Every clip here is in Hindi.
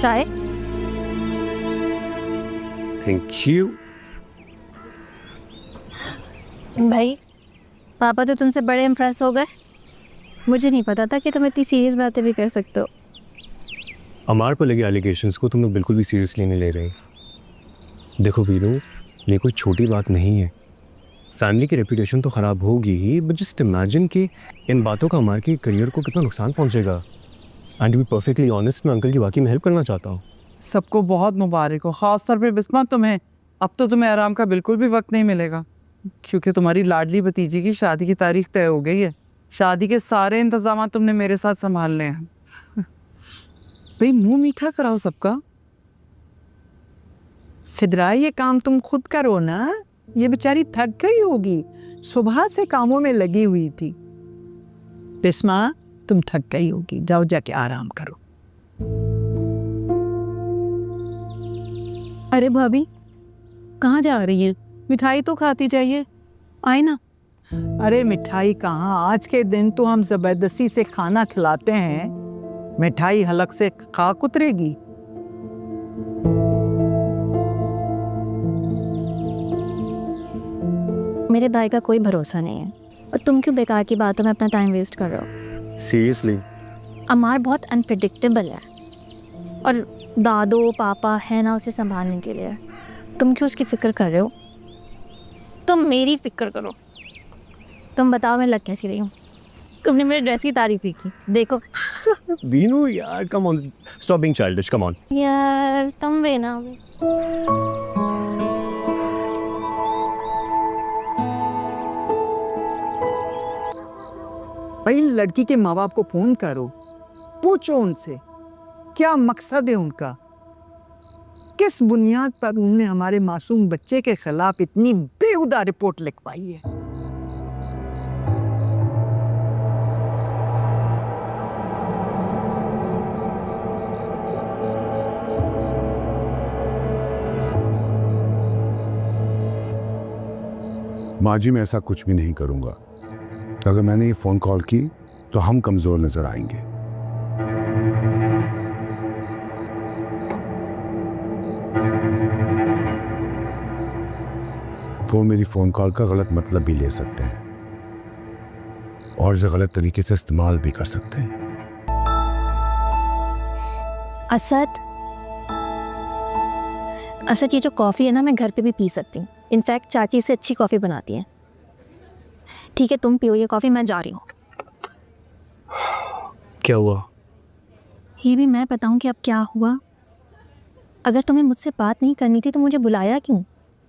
चाय? Thank you. भाई, पापा तो तुमसे बड़े इम्प्रेस हो गए। मुझे नहीं पता था कि तुम इतनी सीरियस बातें भी कर सकते हो। अमार पर लगे एलिगेशंस को तुम लोग बिल्कुल भी सीरियसली नहीं ले रही। देखो वीनू, ये कोई छोटी बात नहीं है। फैमिली की रेपुटेशन तो ख़राब होगी ही, बट जस्ट इमेजिन कि इन बातों का अमार के करियर को कितना नुकसान पहुंचेगा। And to be perfectly honest, मैं अंकल की वाकई में हेल्प करना चाहता हूँ। सबको बहुत मुबारक हो, खास तौर पे बिस्मा तुम्हें। अब तो तुम्हें आराम का बिल्कुल भी वक्त नहीं मिलेगा, क्योंकि तुम्हारी लाडली भतीजी की शादी की तारीख तय हो गई है। शादी के सारे इंतजाम तुमने मेरे साथ संभालने हैं। भाई मुंह मीठा कराओ सबका। सिद्रा, ये काम तुम खुद करो ना, ये बेचारी थक गई होगी, सुबह से कामों में लगी हुई थी। बिस्मा, तुम थक गई होगी, जाओ जाके आराम करो। अरे भाभी, कहाँ जा रही है? मिठाई तो खाती जाइए, आए ना। अरे मिठाई कहाँ, आज के दिन तो हम जबरदस्ती से खाना खिलाते हैं, मिठाई हलक से खाक उतरेगी। मेरे भाई का कोई भरोसा नहीं है, और तुम क्यों बेकार की बातों में अपना टाइम वेस्ट कर रहे हो? सीरियसली? अमार बहुत अनप्रिडिक्टेबल है, और दादो पापा है ना उसे संभालने के लिए। तुम क्यों उसकी फिक्र कर रहे हो? तुम मेरी फिक्र करो। तुम बताओ मैं लग कैसी रही हूँ? तुमने मेरे ड्रेस की तारीफ की, देखो। वीनू यार, come on, stop being childish, come on. यार तुम भी ना। भाई लड़की के माँ बाप को फोन करो, पूछो उनसे क्या मकसद है उनका, किस बुनियाद पर उन्होंने हमारे मासूम बच्चे के खिलाफ इतनी बेहुदा रिपोर्ट लिखवाई है। माँ जी, मैं ऐसा कुछ भी नहीं करूंगा। अगर मैंने ये फोन कॉल की तो हम कमजोर नजर आएंगे। वो मेरी फोन कॉल का गलत मतलब भी ले सकते हैं और इसे गलत तरीके से इस्तेमाल भी कर सकते हैं। असद, ये जो कॉफ़ी है ना, मैं घर पे भी पी सकती हूँ। इनफैक्ट चाची से अच्छी कॉफ़ी बनाती है। ठीक है, तुम पियो ये कॉफ़ी, मैं जा रही हूँ। क्या हुआ? ये भी मैं बताऊँ कि अब क्या हुआ? अगर तुम्हें मुझसे बात नहीं करनी थी तो मुझे बुलाया क्यों?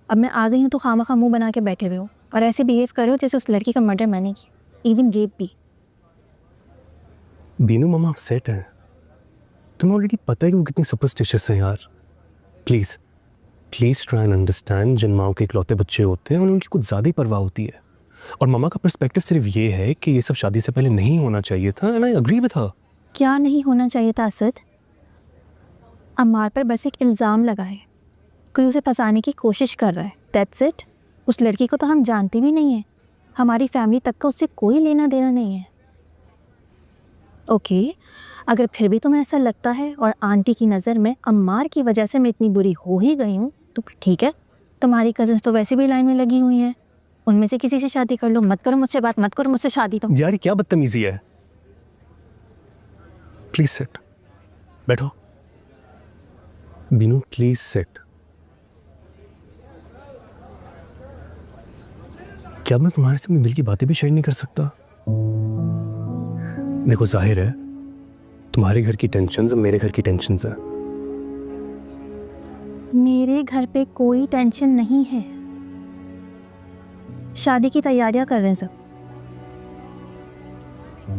अब मैं आ गई हूँ तो खामखा मुंह बना के बैठे हुए हो और ऐसे बिहेव कर रहे हो जैसे उस लड़की का मर्डर मैंने किया, इवन रेप भी। बीनू मामा अपसेट है। तुम्हें ऑलरेडी पता है कि वो कितनी सुपरस्टिशियस है यार। Please please try and understand. जिन माओ के इकलौते बच्चे होते हैं उनकी कुछ ज़्यादा ही परवाह होती है, और मामा का पर्सपेक्टिव सिर्फ ये है कि ये सब शादी से पहले नहीं होना चाहिए था, and I agree with her. क्या नहीं होना चाहिए था असद? अम्मार पर बस एक इल्ज़ाम लगा है, कोई उसे फंसाने की कोशिश कर रहा है, दैट्स इट। उस लड़की को तो हम जानते भी नहीं हैं, हमारी फैमिली तक का उससे कोई लेना देना नहीं है। ओके, अगर फिर भी तुम्हें ऐसा लगता है और आंटी की नज़र में अम्मार की वजह से मैं इतनी बुरी हो ही गई हूँ तो ठीक है। तुम्हारी कज़न्स तो वैसे भी लाइन में लगी हुई हैं, उनमें से किसी से शादी कर लो। मत करो मुझसे बात, मत करो मुझसे शादी। तुम यार क्या बदतमीजी है। प्लीज सिट, बैठो। Binu please sit. क्या मैं तुम्हारे से अपने दिल की बातें भी शेयर नहीं कर सकता? देखो जाहिर है तुम्हारे घर की टेंशन्स मेरे घर की टेंशन्स है। मेरे घर पे कोई टेंशन नहीं है, शादी की तैयारियां कर रहे हैं सब।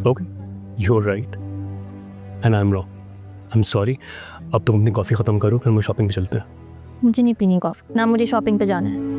Okay, you are right and I am wrong. I am sorry. अब तुम अपनी कॉफ़ी ख़त्म करो, फिर हम शॉपिंग पे चलते हैं। मुझे नहीं पीनी कॉफ़ी, ना मुझे शॉपिंग पे जाना है।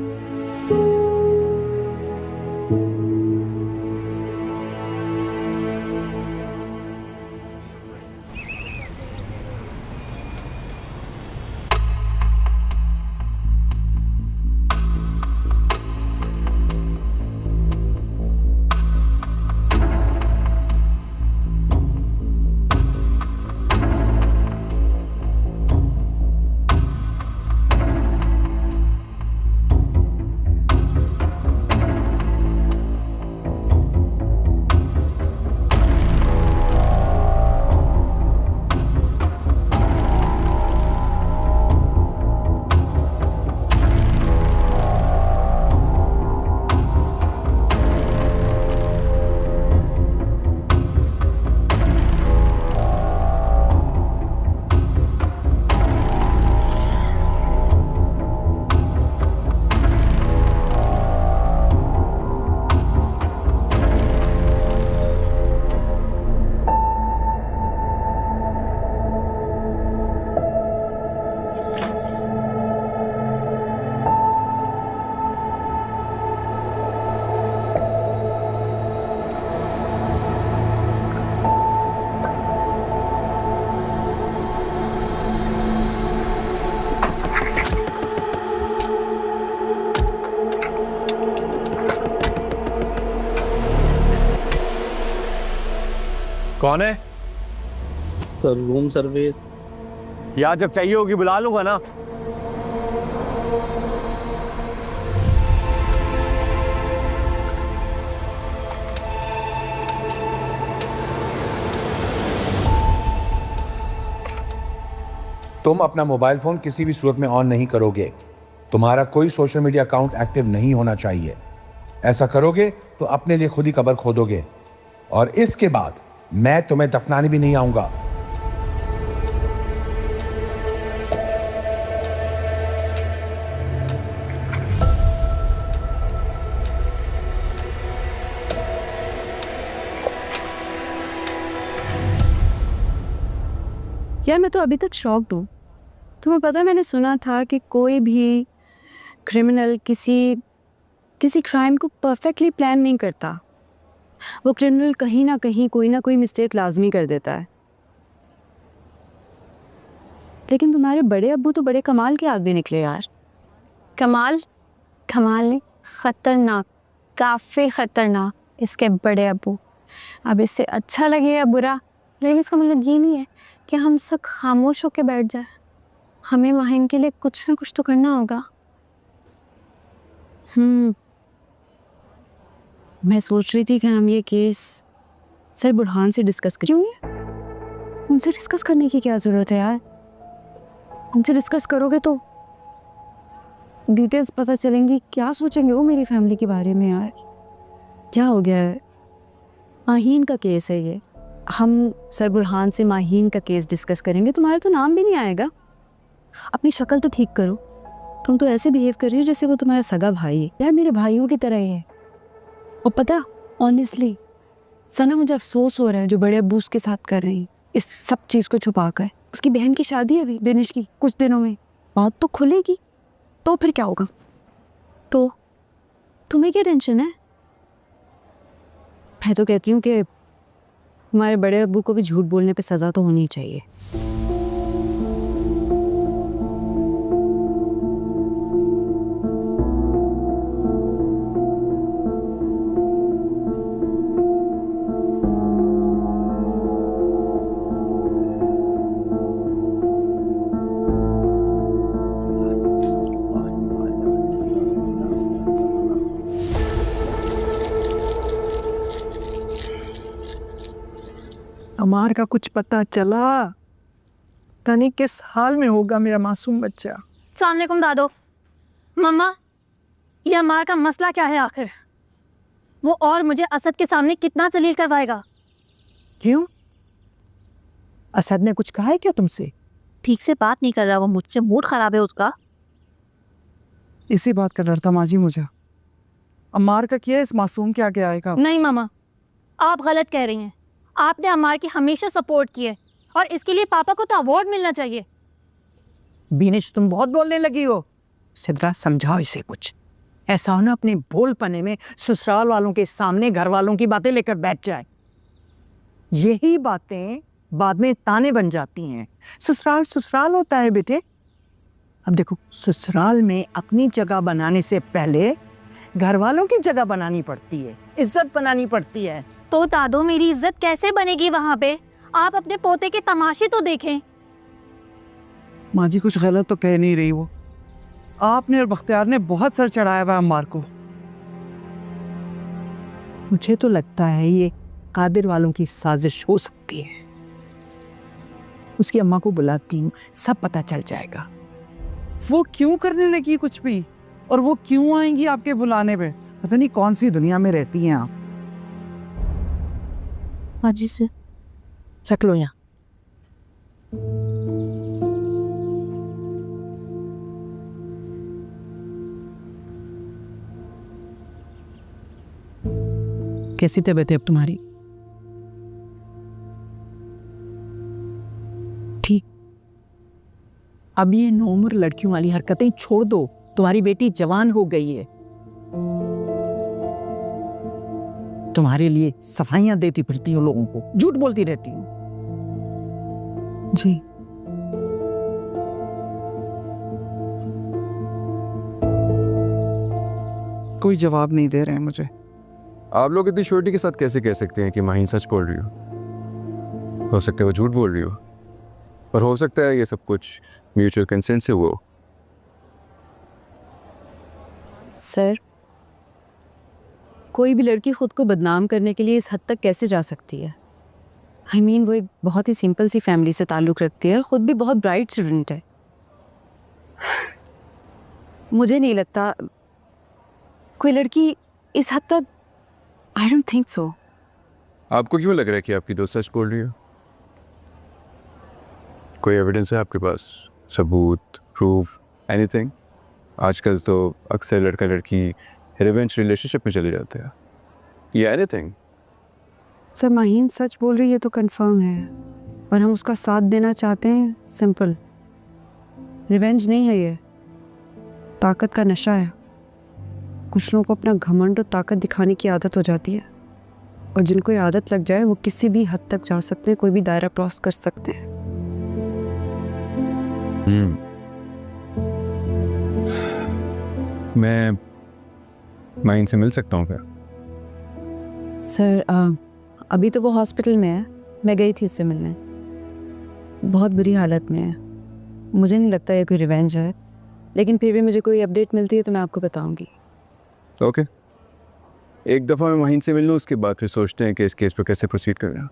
कौन है? Sir room service. यार जब चाहिए होगी बुला लूंगा ना। तुम अपना मोबाइल फोन किसी भी सूरत में ऑन नहीं करोगे। तुम्हारा कोई सोशल मीडिया अकाउंट एक्टिव नहीं होना चाहिए। ऐसा करोगे तो अपने लिए खुद ही कब्र खोदोगे, और इसके बाद मैं तुम्हें दफनाने भी नहीं आऊंगा। यार मैं तो अभी तक शॉक्ड हूँ। तुम्हें पता है, मैंने सुना था कि कोई भी क्रिमिनल किसी क्राइम को परफेक्टली प्लान नहीं करता। वो क्रिमिनल कहीं ना कहीं कोई ना कोई मिस्टेक लाजमी कर देता है। लेकिन तुम्हारे बड़े अब्बू तो बड़े कमाल के आदमी निकले यार। कमाल नहीं, ख़तरनाक, काफ़ी ख़तरनाक इसके बड़े अब्बू। अब इससे अच्छा लगे या बुरा, लेकिन इसका मतलब ये नहीं है कि हम सब खामोश होकर बैठ जाए। हमें माहिन के लिए कुछ ना कुछ तो करना होगा। मैं सोच रही थी कि हम ये केस सर बुरहान से डिस्कस करें। क्यों? उनसे डिस्कस करने की क्या ज़रूरत है यार? उनसे डिस्कस करोगे तो डिटेल्स पता चलेंगी। क्या सोचेंगे वो मेरी फैमिली के बारे में यार? क्या हो गया है? माहीन का केस है ये। हम सर बुरहान से माहीन का केस डिस्कस करेंगे, तुम्हारा तो नाम भी नहीं आएगा। अपनी शक्ल तो ठीक करो। तुम तो ऐसे बिहेव कर रही हो जैसे वो तुम्हारा सगा भाई है। यार मेरे भाइयों की तरह ही है। और पता, ऑनेस्टली सना मुझे अफसोस हो रहा है जो बड़े अब्बू उसके साथ कर रहे हैं, इस सब चीज़ को छुपा कर। उसकी बहन की शादी है अभी बेनिश की, कुछ दिनों में बात तो खुलेगी, तो फिर क्या होगा? तो तुम्हें क्या टेंशन है? मैं तो कहती हूँ कि हमारे बड़े अब्बू को भी झूठ बोलने पे सज़ा तो होनी चाहिए। अमार का कुछ पता चला? तनी किस हाल में होगा मेरा मासूम बच्चा? अस्सलाम वालेकुम दादो। मम्मा, ये अमार का मसला क्या है आखिर? वो और मुझे असद के सामने कितना जलील करवाएगा? क्यों? असद ने कुछ कहा है क्या तुमसे? ठीक से बात नहीं कर रहा वो मुझसे, मूड खराब है उसका। इसी बात का डर था माजी मुझे। अम्मार का किया इस मासूम के आगे आएगा। नहीं मामा, आप गलत कह रही हैं। आपने अमार की हमेशा सपोर्ट की है और इसके लिए पापा को तो अवार्ड मिलना चाहिए। बीनिश, तुम बहुत बोलने लगी हो। सिद्रा, समझाओ इसे कुछ। ऐसा हो ना अपने भोलपने में ससुराल वालों के सामने घर वालों की बातें लेकर बैठ जाए। यही बातें बाद में ताने बन जाती हैं। ससुराल ससुराल होता है बेटे। अब देखो, ससुराल में अपनी जगह बनाने से पहले घर वालों की जगह बनानी पड़ती है, इज्जत बनानी पड़ती है। तो दादो, मेरी इज्जत कैसे बनेगी वहाँ पे? आप अपने पोते के तमाशे तो देखें। माँ जी कुछ गलत तो कह नहीं रही वो। आपने और बख्तियार ने बहुत सर चढ़ाया हुआ अम्मार को। मुझे तो लगता है ये कादिर वालों की साजिश हो सकती है। उसकी अम्मा को बुलाती हूँ, सब पता चल जाएगा। वो क्यों करने लगी कुछ भी, और वो क्यों आएंगी आपके बुलाने पे? पता नहीं कौन सी दुनिया में रहती हैं आप। माजी से रख लो यहाँ। कैसी तबीयत है अब तुम्हारी? ठीक। अब ये नौउम्र लड़कियों वाली हरकतें छोड़ दो। तुम्हारी बेटी जवान हो गई है। तुम्हारे लिए सफाइयां देती फिरती हूँ लोगों को, झूठ बोलती रहती हूँ। जी। कोई जवाब नहीं दे रहे हैं मुझे। आप लोग इतनी श्योरिटी के साथ कैसे कह सकते हैं कि माहीन सच बोल रही हो? हो सकता है वो झूठ बोल रही हो, पर हो सकता है ये सब कुछ म्यूचुअल कंसेंट से हुआ हो। सर, कोई भी लड़की खुद को बदनाम करने के लिए इस हद तक कैसे जा सकती है? आई मीन वो एक बहुत ही सिंपल सी फैमिली से ताल्लुक़ रखती है और ख़ुद भी बहुत ब्राइट स्टूडेंट है। मुझे नहीं लगता कोई लड़की इस हद तक, आई डोंट थिंक सो। आपको क्यों लग रहा है कि आपकी दोस्त सच बोल रही हो? कोई एविडेंस है आपके पास? सबूत, प्रूफ, एनीथिंग? आजकल तो अक्सर लड़का लड़की रिवेंज रिलेशनशिप में चले जाते हैं। ये एनीथिंग? सर, माहीन सच बोल रही है तो कंफर्म है, और हम उसका साथ देना चाहते हैं। सिंपल, रिवेंज नहीं है, ये ताकत का नशा है। कुछ लोगों को अपना घमंड और ताकत दिखाने की आदत हो जाती है, और जिनको ये आदत लग जाए वो किसी भी हद तक जा सकते हैं, कोई भी दायरा क्रॉस कर सकते हैं। मैं माइन से मिल सकता हूँ क्या? सर, अभी तो वो हॉस्पिटल में है। मैं गई थी उससे मिलने, बहुत बुरी हालत में है। मुझे नहीं लगता ये कोई रिवेंज है, लेकिन फिर भी मुझे कोई अपडेट मिलती है तो मैं आपको बताऊंगी। ओके, एक दफ़ा मैं माइन से मिल लूँ, उसके बाद फिर सोचते हैं कि इस केस पर कैसे प्रोसीड कर रहे हैं।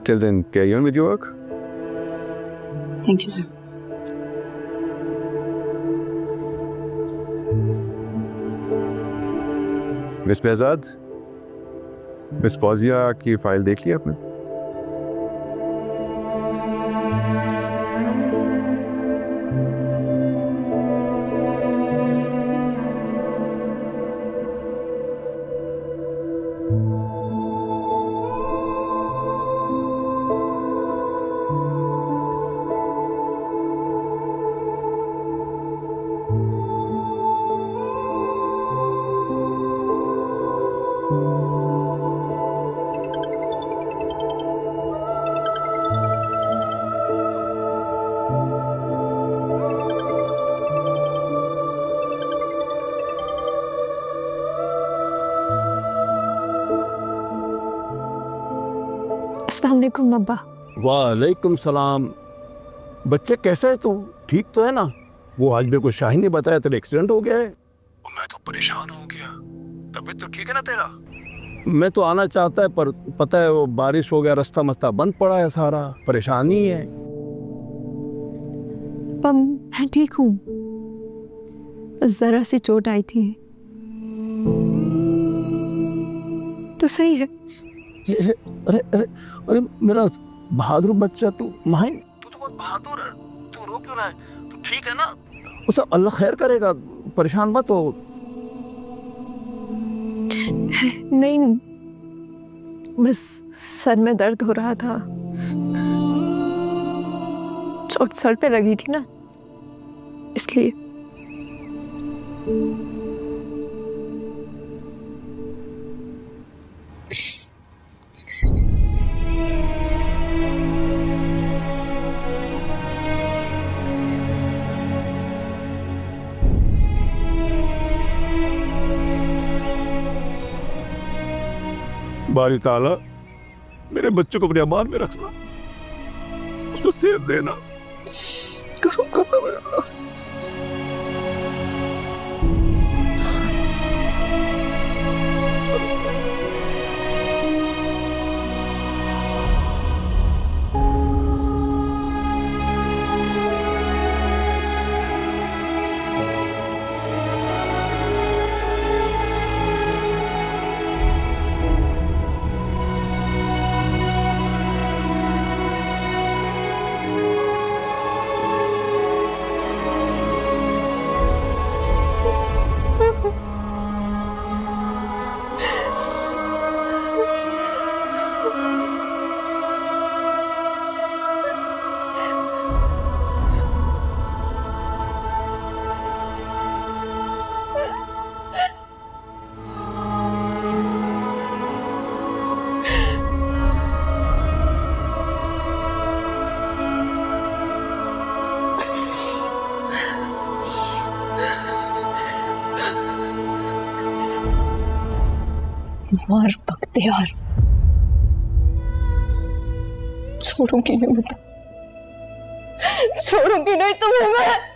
Till then carry on with your work. Thank you sir. Miss Behzad, miss Fauzia की फाइल देख ली आपने? अस्सलाम वालेकुम अब्बा। वालेकुम सलाम। बच्चे कैसा है तू? ठीक तो है ना? वो आज मेरे को शाहीन ने बताया तेरा एक्सीडेंट हो गया है। मैं तो परेशान हो गया। तबीयत तो ठीक है ना तेरा? मैं तो आना चाहता है, पर पता है वो बारिश हो गया, रास्ता मस्ता बंद पड़ा है, सारा परेशानी है। मैं ठीक हूँ, जरा सी चोट आई थी तो सही है। अरे अरे अरे मेरा बहादुर बच्चा, तू माहिन, तू तो बहुत बहादुर है। तू रो क्यों रहा है? तू ठीक है ना? उसे अल्लाह खैर करेगा, परेशान मत हो। नहीं, बस सर में दर्द हो रहा था। चोट सर पे लगी थी ना, इसलिए। बारी ताला मेरे बच्चों को अपने अमान में रखना, उसको सेहत देना। मार बकते यार। छोड़ूंगी नहीं मैं, छोड़ूंगी नहीं तुम्हें मैं।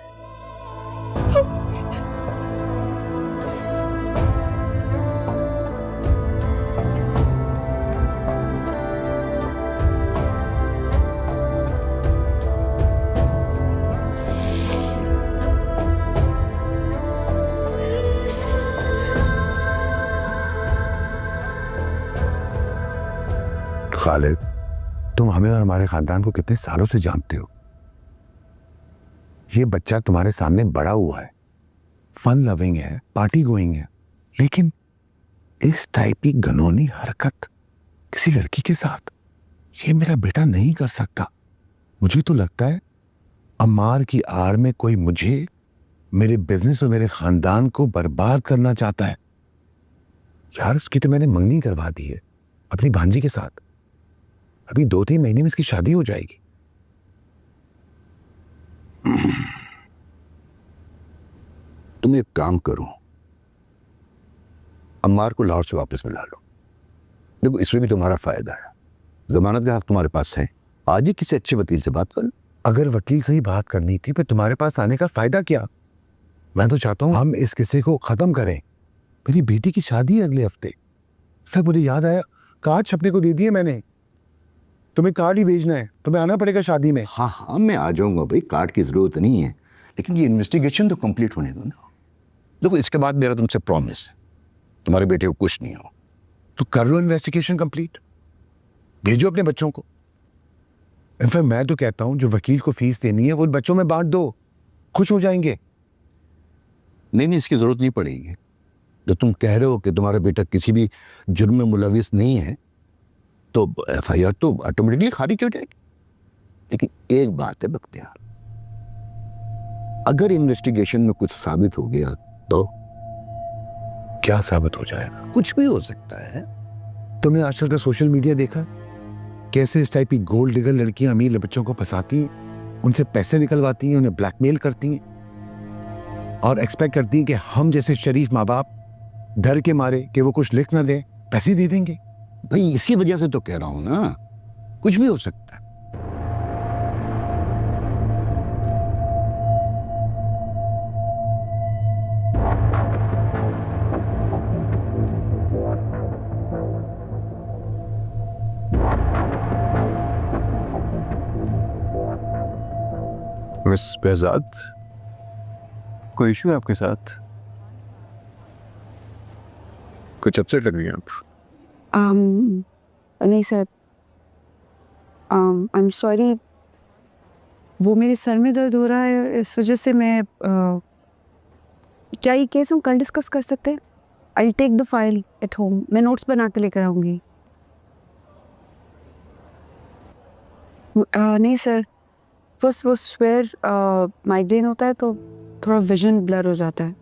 खालिद, तुम हमें और हमारे खानदान को कितने सालों से जानते हो। ये बच्चा तुम्हारे सामने बड़ा हुआ है, फन लविंग है, पार्टी गोइंग है, लेकिन इस टाइप की घिनौनी हरकत किसी लड़की के साथ ये मेरा बेटा नहीं कर सकता। मुझे तो लगता है अम्मार की आड़ में कोई मुझे, मेरे बिजनेस और मेरे खानदान को बर्बाद करना चाहता है। यार, उसकी तो मैंने मंगनी करवा दी है अपनी भांजी के साथ। अभी 2-3 महीने में इसकी शादी हो जाएगी। तुम एक काम करो, अम्मार को लाहौर से वापस मिला लो। देखो, इसमें भी तुम्हारा फायदा है, जमानत का हक तुम्हारे पास है। आज ही किसी अच्छे वकील से बात करो। अगर वकील से ही बात करनी थी फिर तुम्हारे पास आने का फायदा क्या? मैं तो चाहता हूं हम इस किस्से को खत्म करें। मेरी बेटी की शादी है अगले हफ्ते। फिर मुझे याद आया, कार्ड छपने को दे दिए मैंने। तुम्हें कार्ड ही भेजना है, तुम्हें आना पड़ेगा शादी में। हाँ हाँ, मैं आ जाऊंगा भाई, कार्ड की जरूरत नहीं है, लेकिन ये इन्वेस्टिगेशन तो कंप्लीट होने दो ना। देखो, इसके बाद मेरा तुमसे प्रॉमिस है, तुम्हारे बेटे को कुछ नहीं हो। तो कर लो इन्वेस्टिगेशन कंप्लीट, भेजो अपने बच्चों को। इनफैक्ट मैं तो कहता हूं जो वकील को फीस देनी है वो बच्चों में बांट दो, खुश हो जाएंगे। नहीं, इसकी जरूरत नहीं पड़ेगी। जब तुम कह रहे हो कि तुम्हारा बेटा किसी भी जुर्म में मुलविस नहीं है, तो FIR तो ऑटोमेटिकली खारिज हो जाएगी। लेकिन एक बात है बख्तियार, अगर इन्वेस्टिगेशन में कुछ साबित हो गया तो क्या साबित हो जाएगा? कुछ भी हो सकता है। तुमने आजकल का सोशल मीडिया देखा, कैसे इस टाइप की गोल्ड डिगर लड़कियां अमीर बच्चों को फंसाती हैं, उनसे पैसे निकलवाती हैं, उन्हें ब्लैकमेल करती हैं और एक्सपेक्ट करती हैं कि हम जैसे शरीफ माँ बाप डर के मारे कि वो कुछ लिख ना दें, पैसे दे देंगे। भाई, इसी वजह से तो कह रहा हूं ना, कुछ भी हो सकता है। मिस बेहजाद, कोई इशू है आपके साथ? कुछ अपसेट लग रही है आप? नहीं सर, आई एम सॉरी, वो मेरे सर में दर्द हो रहा है, इस वजह से मैं क्या ये केस हम कल डिस्कस कर सकते हैं? I take the file at home, मैं नोट्स बना के लेकर आऊँगी। नहीं सर, बस वो स्वेयर माइग्रेन होता है तो थोड़ा विजन ब्लर हो जाता है।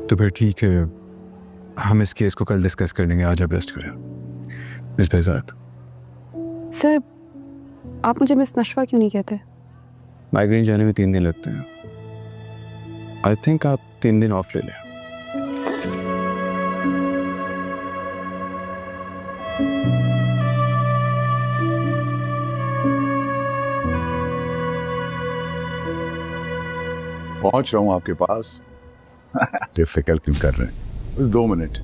तो फिर ठीक है, हम इस केस को कल डिस्कस कर लेंगे। आज आप रेस्ट करें। Miss Behzad. सर, आप मुझे मिस नशवा क्यों नहीं कहते? माइग्रेन जाने में 3 दिन लगते हैं। आई थिंक आप 3 दिन ऑफ ले लें। पहुंच रहा हूं आपके पास। फिक्र क्यों कर रहे हैं? बस 2 मिनट।